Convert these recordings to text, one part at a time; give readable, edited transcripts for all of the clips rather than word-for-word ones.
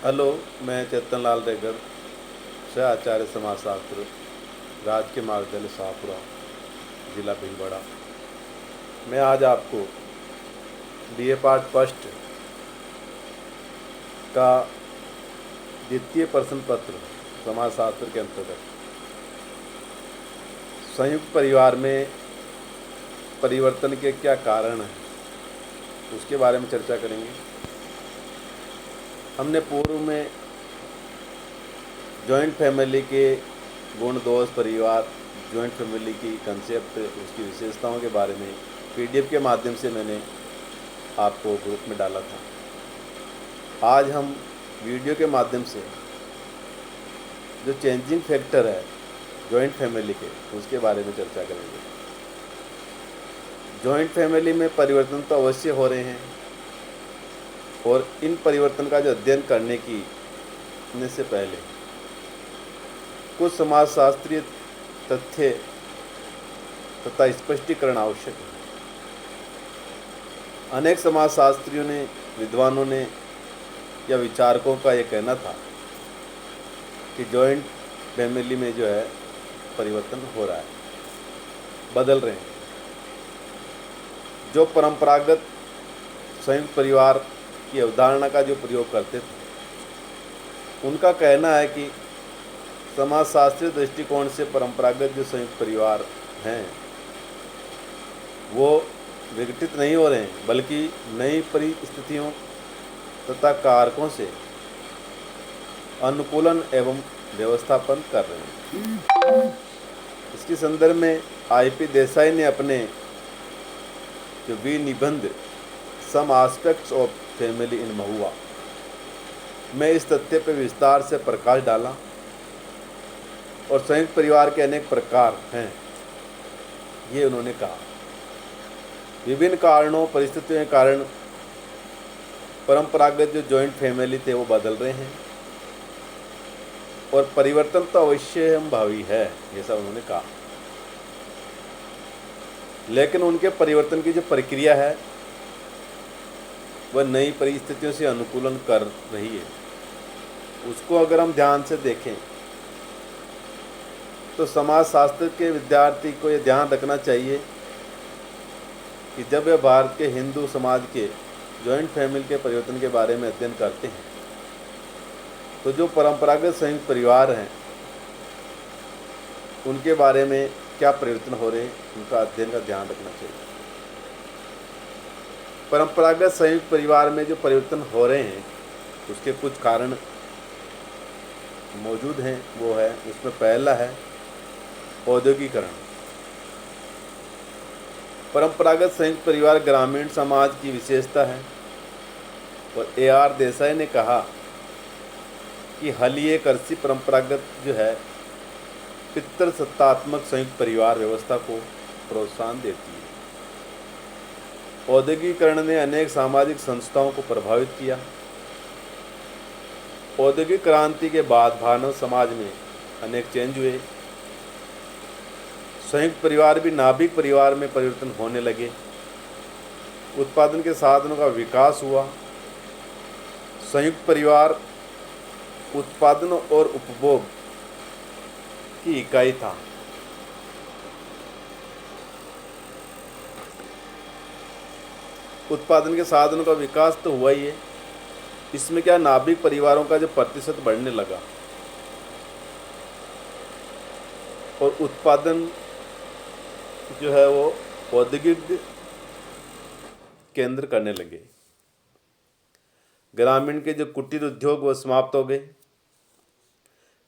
Hello, मैं चेतन लाल रेगर, सह आचार्य समाजशास्त्र, राजकीय महाविद्यालय शाहपुरा, जिला भीलवाड़ा। मैं आज आपको बीए पार्ट फर्स्ट का द्वितीय प्रश्न पत्र समाजशास्त्र के अंतर्गत संयुक्त परिवार में परिवर्तन के क्या कारण हैं उसके बारे में चर्चा करेंगे। हमने पूर्व में जॉइंट फैमिली के गुण दोष, परिवार, जॉइंट फैमिली की कंसेप्ट, उसकी विशेषताओं के बारे में पीडीएफ के माध्यम से मैंने आपको ग्रुप में डाला था। आज हम वीडियो के माध्यम से जो चेंजिंग फैक्टर है जॉइंट फैमिली के, उसके बारे में चर्चा करेंगे। जॉइंट फैमिली में परिवर्तन तो अवश्य हो रहे हैं और इन परिवर्तन का जो अध्ययन करने से पहले कुछ समाजशास्त्रीय तथ्य तथा स्पष्टीकरण आवश्यक है। अनेक समाजशास्त्रियों ने, विद्वानों ने या विचारकों का ये कहना था कि जॉइंट फैमिली में जो है परिवर्तन हो रहा है, बदल रहे हैं। जो परंपरागत संयुक्त परिवार की अवधारणा का जो प्रयोग करते थे, उनका कहना है कि समाजशास्त्रीय दृष्टिकोण से परंपरागत जो संयुक्त परिवार हैं वो विघटित नहीं हो रहे हैं, बल्कि नई परिस्थितियों तथा कारकों से अनुकूलन एवं व्यवस्थापन कर रहे हैं। इसके संदर्भ में आईपी देसाई ने अपने जो निबंध some aspects of family in महुआ में इस तथ्य पर विस्तार से प्रकाश डाला और संयुक्त परिवार के अनेक प्रकार हैं, ये उन्होंने कहा। विभिन्न कारणों, परिस्थितियों के कारण परंपरागत जो जॉइंट फैमिली थे वो बदल रहे हैं और परिवर्तन तो अवश्य हम भावी है, जैसा उन्होंने कहा। लेकिन उनके परिवर्तन की जो प्रक्रिया है वह नई परिस्थितियों से अनुकूलन कर रही है। उसको अगर हम ध्यान से देखें तो समाजशास्त्र के विद्यार्थी को ये ध्यान रखना चाहिए कि जब वे भारत के हिंदू समाज के जॉइंट फैमिली के परिवर्तन के बारे में अध्ययन करते हैं तो जो परंपरागत संयुक्त परिवार हैं उनके बारे में क्या परिवर्तन हो रहे हैं, उनका अध्ययन का ध्यान रखना चाहिए। परंपरागत संयुक्त परिवार में जो परिवर्तन हो रहे हैं उसके कुछ कारण मौजूद हैं, वो है, उसमें पहला है औद्योगिकरण। परंपरागत संयुक्त परिवार ग्रामीण समाज की विशेषता है और AR देसाई ने कहा कि हलीय कृषि परंपरागत जो है पितृसत्तात्मक संयुक्त परिवार व्यवस्था को प्रोत्साहन देती है। औद्योगिकरण ने अनेक सामाजिक संस्थाओं को प्रभावित किया। औद्योगिक क्रांति के बाद मानव समाज में अनेक चेंज हुए। संयुक्त परिवार भी नाभिक परिवार में परिवर्तन होने लगे। उत्पादन के साधनों का विकास हुआ। संयुक्त परिवार उत्पादन और उपभोग की इकाई था। उत्पादन के साधनों का विकास तो हुआ ही है, इसमें क्या नाभिक परिवारों का जो प्रतिशत बढ़ने लगा और उत्पादन जो है वो औद्योगिक केंद्र करने लगे। ग्रामीण के जो कुटीर उद्योग वो समाप्त हो गए।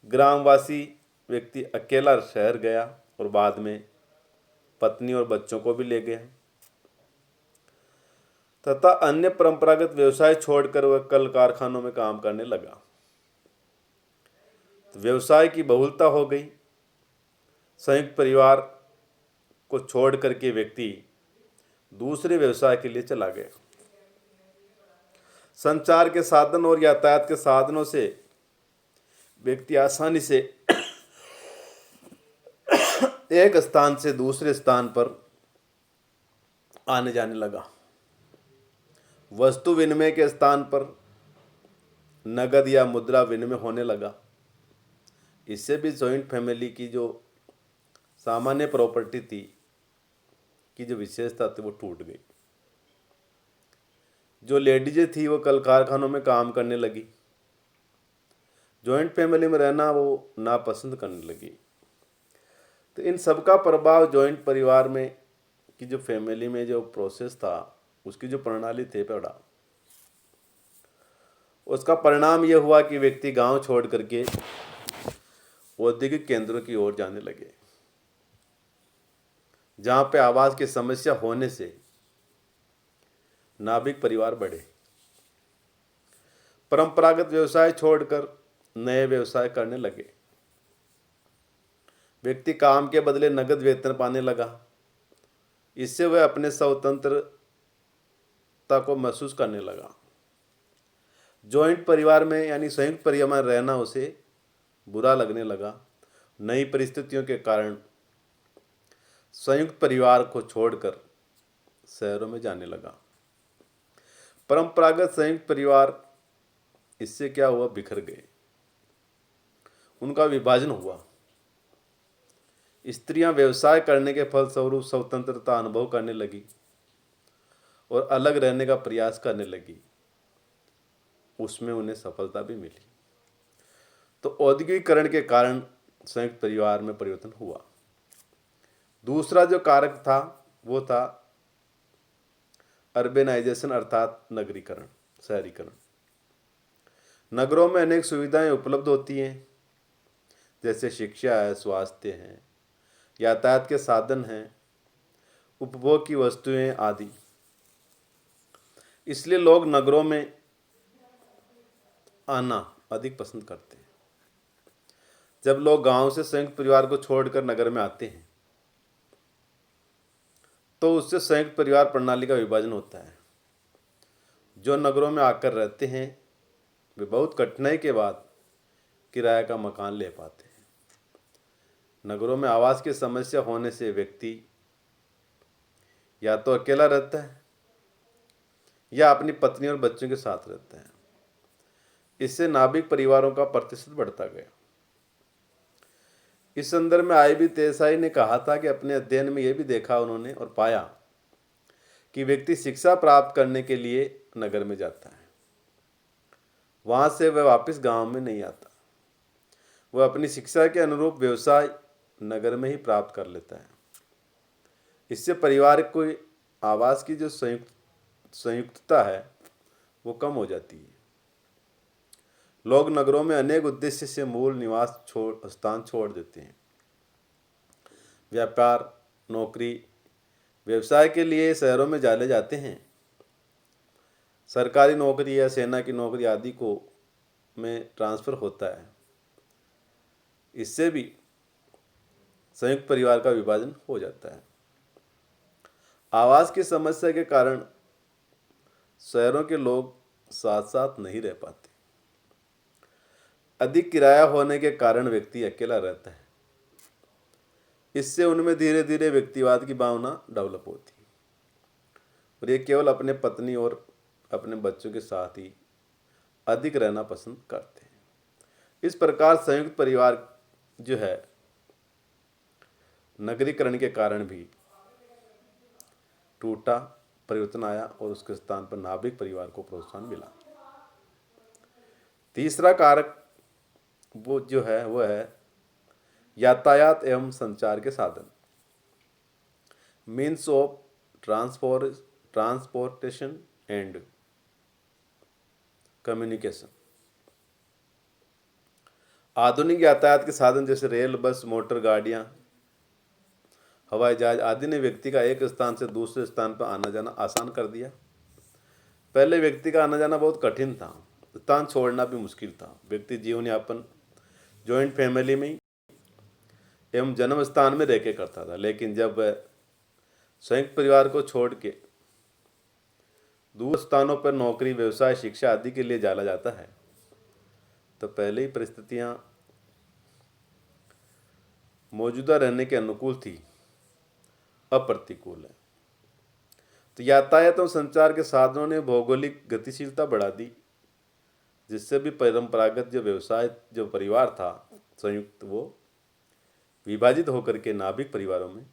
ग्रामवासी व्यक्ति अकेला शहर गया और बाद में पत्नी और बच्चों को भी ले गया तथा अन्य परंपरागत व्यवसाय छोड़कर वह कल कारखानों में काम करने लगा। तो व्यवसाय की बहुलता हो गई। संयुक्त परिवार को छोड़ करके व्यक्ति दूसरे व्यवसाय के लिए चला गया। संचार के साधन और यातायात के साधनों से व्यक्ति आसानी से एक स्थान से दूसरे स्थान पर आने जाने लगा। वस्तु विनिमय के स्थान पर नगद या मुद्रा विनिमय होने लगा। इससे भी जॉइंट फैमिली की जो सामान्य प्रॉपर्टी थी की जो विशेषता थी वो टूट गई। जो लेडीजें थी वो कल कारखानों में काम करने लगी, जॉइंट फैमिली में रहना वो नापसंद करने लगी। तो इन सब का प्रभाव जॉइंट परिवार में की जो फैमिली में जो प्रोसेस था उसकी जो प्रणाली थे पड़ा। उसका परिणाम यह हुआ कि व्यक्ति गांव छोड़ करके औद्योगिक केंद्रों की ओर जाने लगे, जहां पे आवास की समस्या होने से नाभिक परिवार बढ़े। परंपरागत व्यवसाय छोड़कर नए व्यवसाय करने लगे। व्यक्ति काम के बदले नगद वेतन पाने लगा। इससे वह अपने स्वतंत्रता को महसूस करने लगा। जॉइंट परिवार में यानी संयुक्त परिवार में रहना उसे बुरा लगने लगा। नई परिस्थितियों के कारण संयुक्त परिवार को छोड़कर शहरों में जाने लगा। परंपरागत संयुक्त परिवार इससे क्या हुआ, बिखर गए, उनका विभाजन हुआ। स्त्रियां व्यवसाय करने के फलस्वरूप स्वतंत्रता अनुभव करने लगी और अलग रहने का प्रयास करने लगी। उसमें उन्हें सफलता भी मिली। तो औद्योगिकीकरण के कारण संयुक्त परिवार में परिवर्तन हुआ। दूसरा जो कारक था वो था अर्बेनाइजेशन अर्थात नगरीकरण, शहरीकरण। नगरों में अनेक सुविधाएं उपलब्ध होती हैं, जैसे शिक्षा है, स्वास्थ्य है, यातायात के साधन हैं, उपभोग की वस्तुएं आदि। इसलिए लोग नगरों में आना अधिक पसंद करते हैं। जब लोग गांव से संयुक्त परिवार को छोड़कर नगर में आते हैं तो उससे संयुक्त परिवार प्रणाली का विभाजन होता है। जो नगरों में आकर रहते हैं वे बहुत कठिनाई के बाद किराए का मकान ले पाते हैं। नगरों में आवास की समस्या होने से व्यक्ति या तो अकेला रहता है या अपनी पत्नी और बच्चों के साथ रहता है। इससे नाभिक परिवारों का प्रतिशत बढ़ता गया। इस संदर्भ में आई बी देसाई ने कहा था कि अपने अध्ययन में यह भी देखा उन्होंने और पाया कि व्यक्ति शिक्षा प्राप्त करने के लिए नगर में जाता है, वहां से वह वापस गांव में नहीं आता। वह अपनी शिक्षा के अनुरूप व्यवसाय नगर में ही प्राप्त कर लेता है। इससे परिवार को आवास की जो संयुक्तता है वो कम हो जाती है। लोग नगरों में अनेक उद्देश्य से मूल निवास स्थान छोड़ देते हैं। व्यापार, नौकरी, व्यवसाय के लिए शहरों में जाले जाते हैं। सरकारी नौकरी या सेना की नौकरी आदि को में ट्रांसफ़र होता है। इससे भी संयुक्त परिवार का विभाजन हो जाता है। आवास की समस्या के कारण शहरों के लोग साथ साथ नहीं रह पाते। अधिक किराया होने के कारण व्यक्ति अकेला रहता है। इससे उनमें धीरे धीरे व्यक्तिवाद की भावना डेवलप होती है और ये केवल अपने पत्नी और अपने बच्चों के साथ ही अधिक रहना पसंद करते हैं। इस प्रकार संयुक्त परिवार जो है नगरीकरण के कारण भी टूटा, परिवर्तन आया और उसके स्थान पर नाभिक परिवार को प्रोत्साहन मिला। तीसरा कारक वो जो है वह है यातायात एवं संचार के साधन, means of transportation and communication. आधुनिक यातायात के साधन जैसे रेल, बस, मोटर गाड़ियां, हवाई जहाज आदि ने व्यक्ति का एक स्थान से दूसरे स्थान पर आना जाना आसान कर दिया। पहले व्यक्ति का आना जाना बहुत कठिन था, स्थान छोड़ना भी मुश्किल था। व्यक्ति जीवन यापन जॉइंट फैमिली में एवं जन्म स्थान में रह के करता था, लेकिन जब वह संयुक्त परिवार को छोड़ के दूर स्थानों पर नौकरी, व्यवसाय, शिक्षा आदि के लिए जाना जाता है तो पहले ही परिस्थितियां मौजूदा रहने के अनुकूल थी, अप्रतिकूल है। तो यातायात और संचार के साधनों ने भौगोलिक गतिशीलता बढ़ा दी। जिससे भी परंपरागत जो व्यवसाय जो परिवार था संयुक्त, वो विभाजित होकर के नाभिक परिवारों में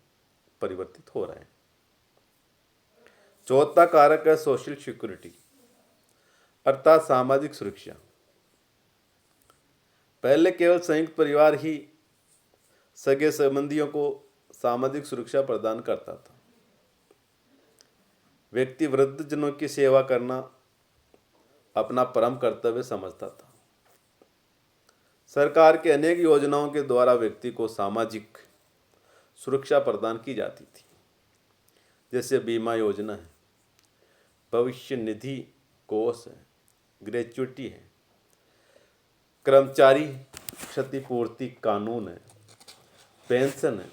परिवर्तित हो रहे हैं। चौथा कारक है सोशल सिक्योरिटी, अर्थात सामाजिक सुरक्षा। पहले केवल संयुक्त परिवार ही सगे संबंधियों को सामाजिक सुरक्षा प्रदान करता था। व्यक्ति वृद्धजनों की सेवा करना अपना परम कर्तव्य समझता था। सरकार के अनेक योजनाओं के द्वारा व्यक्ति को सामाजिक सुरक्षा प्रदान की जाती थी, जैसे बीमा योजना है, भविष्य निधि कोष है, ग्रेच्युटी है, कर्मचारी क्षतिपूर्ति कानून है, पेंशन है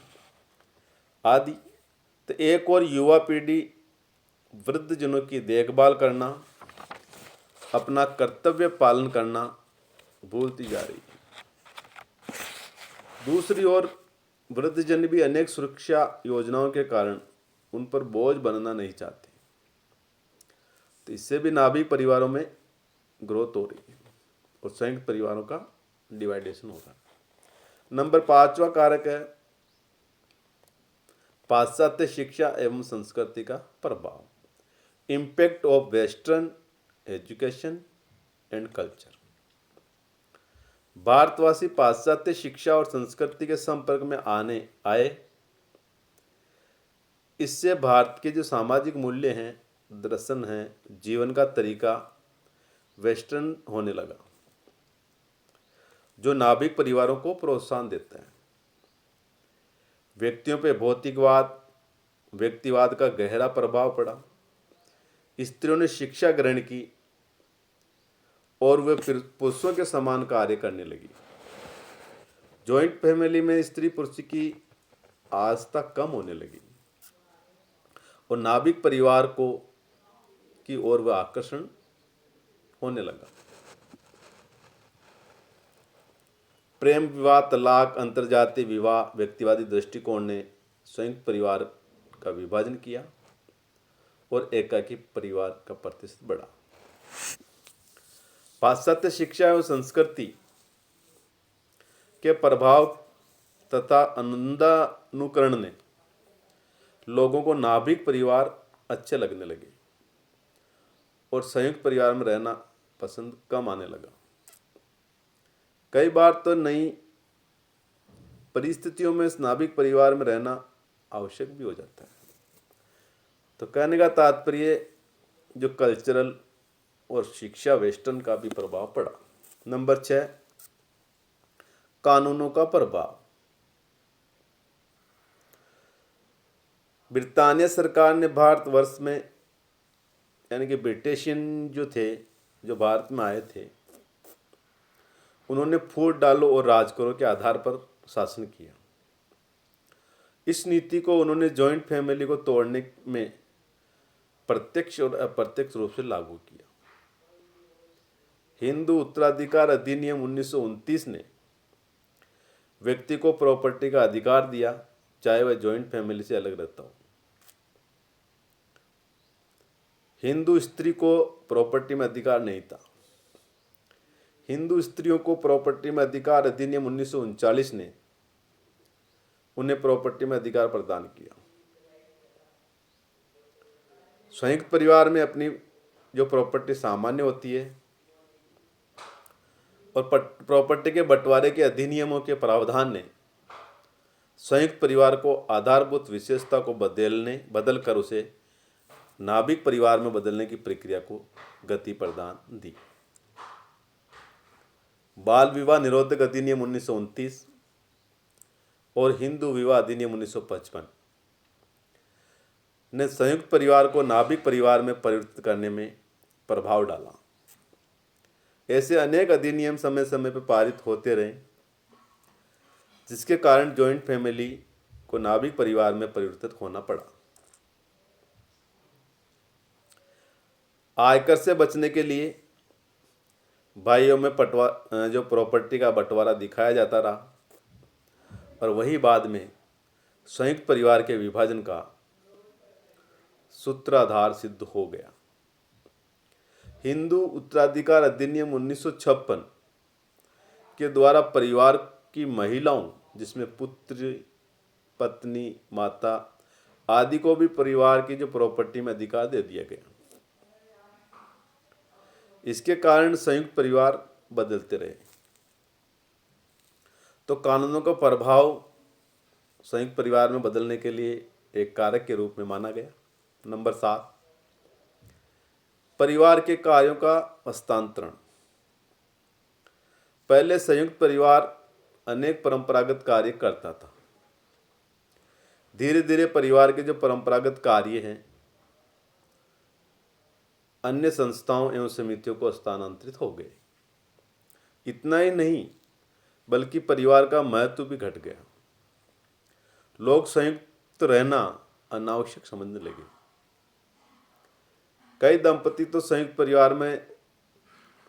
आदि। तो एक और युवा पीढ़ी वृद्धजनों की देखभाल करना, अपना कर्तव्य पालन करना भूलती जा रही है। दूसरी ओर वृद्धजन भी अनेक सुरक्षा योजनाओं के कारण उन पर बोझ बनना नहीं चाहते, तो इससे भी नाभिक परिवारों में ग्रोथ हो रही है और संयुक्त परिवारों का डिवाइडेशन हो रहा है। नंबर 5वां कारक है पाश्चात्य शिक्षा एवं संस्कृति का प्रभाव, impact of western education and culture. भारतवासी पाश्चात्य शिक्षा और संस्कृति के संपर्क में आए। इससे भारत के जो सामाजिक मूल्य हैं, दर्शन हैं, जीवन का तरीका वेस्टर्न होने लगा, जो नाभिक परिवारों को प्रोत्साहन देता है। व्यक्तियों पे भौतिकवाद, व्यक्तिवाद का गहरा प्रभाव पड़ा। स्त्रियों ने शिक्षा ग्रहण की और वे फिर पुरुषों के समान कार्य करने लगी। जॉइंट फैमिली में स्त्री पुरुष की आस्था कम होने लगी और नाभिक परिवार को की ओर वह आकर्षण होने लगा। प्रेम विवाह, तलाक, अंतरजातीय विवाह, व्यक्तिवादी दृष्टिकोण ने संयुक्त परिवार का विभाजन किया और एकाकी परिवार का प्रतिशत बढ़ा। पाश्चात्य शिक्षा एवं संस्कृति के प्रभाव तथा अनुकरण ने लोगों को नाभिक परिवार अच्छे लगने लगे और संयुक्त परिवार में रहना पसंद कम आने लगा। कई बार तो नई परिस्थितियों में इस नाभिक परिवार में रहना आवश्यक भी हो जाता है। तो कहने का तात्पर्य जो कल्चरल और शिक्षा वेस्टर्न का भी प्रभाव पड़ा। नंबर 6 कानूनों का प्रभाव। ब्रिटानिया सरकार ने भारतवर्ष में, यानी कि ब्रिटिशियन जो थे, जो भारत में आए थे, उन्होंने फूट डालो और राज करो के आधार पर शासन किया। इस नीति को उन्होंने जॉइंट फैमिली को तोड़ने में प्रत्यक्ष और अप्रत्यक्ष रूप से लागू किया। हिंदू उत्तराधिकार अधिनियम 1929 ने व्यक्ति को प्रॉपर्टी का अधिकार दिया, चाहे वह जॉइंट फैमिली से अलग रहता हो। हिंदू स्त्री को प्रॉपर्टी में अधिकार नहीं था। हिंदू स्त्रियों को प्रॉपर्टी में अधिकार अधिनियम 1939 ने उन्हें प्रॉपर्टी में अधिकार प्रदान किया। संयुक्त परिवार में अपनी जो प्रॉपर्टी सामान्य होती है और प्रॉपर्टी के बंटवारे के अधिनियमों के प्रावधान ने संयुक्त परिवार को आधारभूत विशेषता को बदल कर उसे नाभिक परिवार में बदलने की प्रक्रिया को गति प्रदान दी। बाल विवाह निरोधक अधिनियम 1929 और हिंदू विवाह अधिनियम 1955 ने संयुक्त परिवार को नाभिक परिवार में परिवर्तित करने में प्रभाव डाला। ऐसे अनेक अधिनियम समय समय पर पारित होते रहे, जिसके कारण जॉइंट फैमिली को नाभिक परिवार में परिवर्तित होना पड़ा। आयकर से बचने के लिए भाइयों में जो प्रॉपर्टी का बंटवारा दिखाया जाता रहा और वही बाद में संयुक्त परिवार के विभाजन का सूत्राधार सिद्ध हो गया। हिंदू उत्तराधिकार अधिनियम 1956 के द्वारा परिवार की महिलाओं, जिसमें पुत्र, पत्नी, माता आदि को भी परिवार की जो प्रॉपर्टी में अधिकार दे दिया गया। इसके कारण संयुक्त परिवार बदलते रहे। तो कानूनों का प्रभाव संयुक्त परिवार में बदलने के लिए एक कारक के रूप में माना गया। नंबर 7, परिवार के कार्यों का हस्तांतरण। पहले संयुक्त परिवार अनेक परंपरागत कार्य करता था। धीरे धीरे परिवार के जो परंपरागत कार्य हैं अन्य संस्थाओं एवं समितियों को हस्तांतरित हो गए। इतना ही नहीं बल्कि परिवार का महत्व भी घट गया। लोग संयुक्त रहना अनावश्यक समझने लगे। कई दंपति तो संयुक्त परिवार में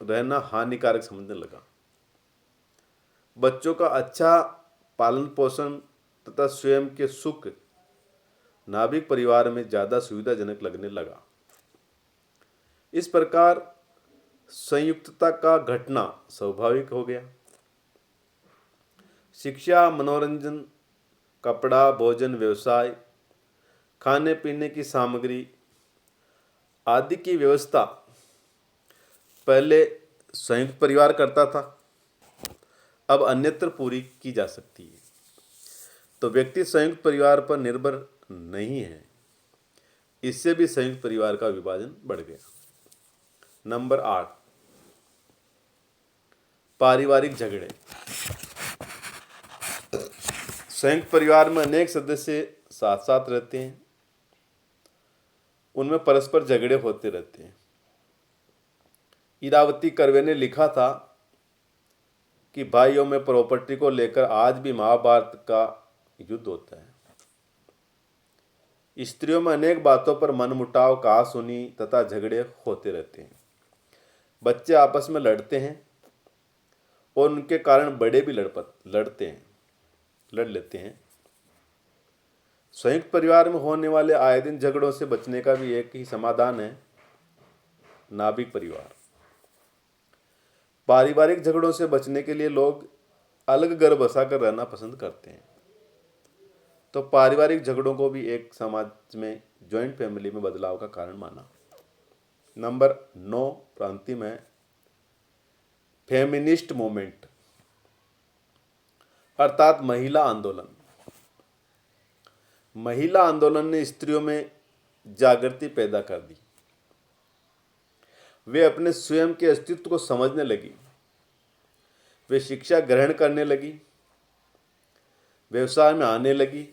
रहना हानिकारक समझने लगा। बच्चों का अच्छा पालन पोषण तथा स्वयं के सुख नाभिक परिवार में ज्यादा सुविधाजनक लगने लगा। इस प्रकार संयुक्तता का घटना स्वाभाविक हो गया। शिक्षा, मनोरंजन, कपड़ा, भोजन, व्यवसाय, खाने पीने की सामग्री आदि की व्यवस्था पहले संयुक्त परिवार करता था, अब अन्यत्र पूरी की जा सकती है। तो व्यक्ति संयुक्त परिवार पर निर्भर नहीं है। इससे भी संयुक्त परिवार का विभाजन बढ़ गया। नंबर 8, पारिवारिक झगड़े। संयुक्त परिवार में अनेक सदस्य साथ साथ रहते हैं। उनमें परस्पर झगड़े होते रहते हैं। इरावती कर्वे ने लिखा था कि भाइयों में प्रॉपर्टी को लेकर आज भी महाभारत का युद्ध होता है। स्त्रियों में अनेक बातों पर मनमुटाव, कहासुनी तथा झगड़े होते रहते हैं। बच्चे आपस में लड़ते हैं और उनके कारण बड़े भी लड़ लेते हैं। संयुक्त परिवार में होने वाले आए दिन झगड़ों से बचने का भी एक ही समाधान है, नाभिक परिवार। पारिवारिक झगड़ों से बचने के लिए लोग अलग घर बसाकर रहना पसंद करते हैं। तो पारिवारिक झगड़ों को भी एक समाज में जॉइंट फैमिली में बदलाव का कारण माना। नंबर 9, अंतिम है फेमिनिस्ट मूवमेंट अर्थात महिला आंदोलन। महिला आंदोलन ने स्त्रियों में जागृति पैदा कर दी। वे अपने स्वयं के अस्तित्व को समझने लगी। वे शिक्षा ग्रहण करने लगी, व्यवसाय में आने लगी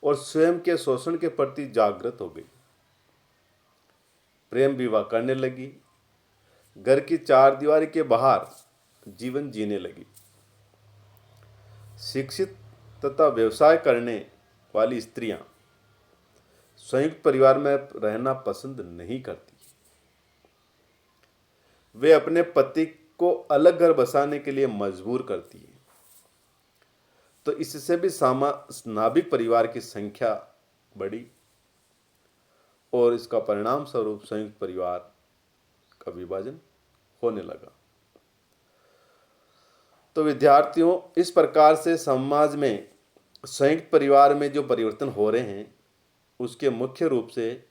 और स्वयं के शोषण के प्रति जागृत हो गई। प्रेम विवाह करने लगी, घर की चार दीवारी के बाहर जीवन जीने लगी। शिक्षित तथा व्यवसाय करने वाली स्त्रियां संयुक्त परिवार में रहना पसंद नहीं करती। वे अपने पति को अलग घर बसाने के लिए मजबूर करती है। तो इससे भी नाभिक परिवार की संख्या बढ़ी और इसका परिणाम स्वरूप संयुक्त परिवार का विभाजन होने लगा। तो विद्यार्थियों, इस प्रकार से समाज में संयुक्त परिवार में जो परिवर्तन हो रहे हैं उसके मुख्य रूप से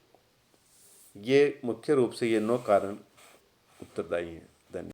ये 9 कारण उत्तरदायी हैं। धन्यवाद।